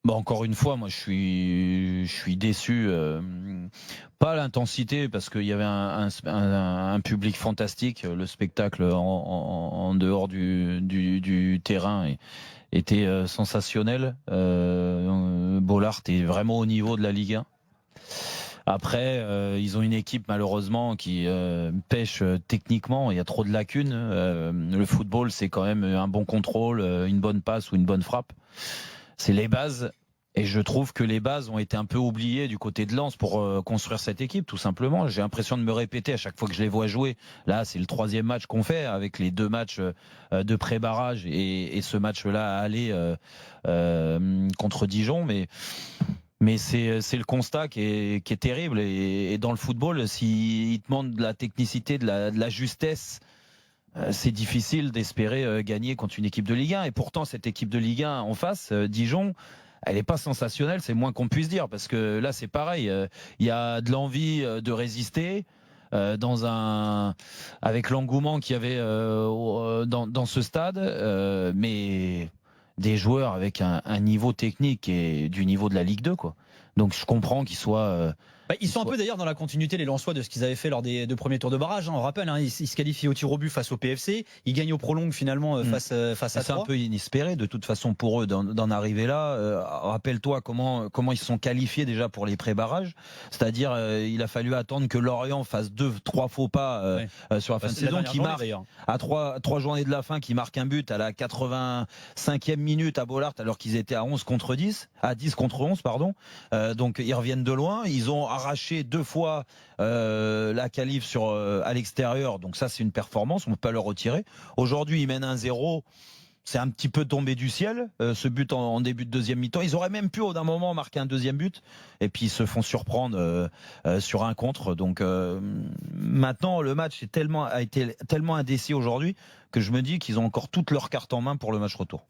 Encore une fois, moi je suis déçu. Pas l'intensité parce qu'il y avait un public fantastique. Le spectacle en dehors du terrain était sensationnel. Bollard est vraiment au niveau de la Ligue 1. Après, ils ont une équipe malheureusement qui pêche techniquement. Il y a trop de lacunes. Le football, c'est quand même un bon contrôle, une bonne passe ou une bonne frappe. C'est les bases. Et je trouve que les bases ont été un peu oubliées du côté de Lens pour construire cette équipe, tout simplement. J'ai l'impression de me répéter à chaque fois que je les vois jouer. Là, c'est le 3e match qu'on fait avec les 2 matchs de pré-barrage et ce match-là à aller contre Dijon. Mais c'est le constat qui est terrible. Et dans le football, s'il te demande de la technicité, de la justesse, c'est difficile d'espérer gagner contre une équipe de Ligue 1. Et pourtant, cette équipe de Ligue 1 en face, Dijon, elle n'est pas sensationnelle, c'est moins qu'on puisse dire. Parce que là, c'est pareil. Il y a de l'envie de résister. Avec l'engouement qu'il y avait dans ce stade, mais des joueurs avec un niveau technique et du niveau de la Ligue 2, quoi. Donc je comprends qu'ils soient Ils sont un peu d'ailleurs dans la continuité, les Lensois, de ce qu'ils avaient fait lors des 2 premiers tours de barrage. On rappelle, ils se qualifient au tir au but face au PFC. Ils gagnent au prolong finalement face à c'est 3. un peu inespéré de toute façon pour eux d'en arriver là. Rappelle-toi comment ils se sont qualifiés déjà pour les pré-barrages. C'est-à-dire il a fallu attendre que Lorient fasse 2-3 faux pas sur la fin de saison, qui marque à 3 journées de la fin, qui marque un but à la 85e minute à Bollard alors qu'ils étaient à 10 contre 11 pardon. Donc ils reviennent de loin. Ils ont arraché 2 fois la qualif à l'extérieur. Donc ça, c'est une performance. On ne peut pas leur retirer. Aujourd'hui, ils mènent 1-0. C'est un petit peu tombé du ciel, ce but en début de 2e mi-temps. Ils auraient même pu, d'un moment, marquer un 2e but. Et puis, ils se font surprendre sur un contre. Donc, maintenant, le match a été tellement indécis aujourd'hui que je me dis qu'ils ont encore toutes leurs cartes en main pour le match retour.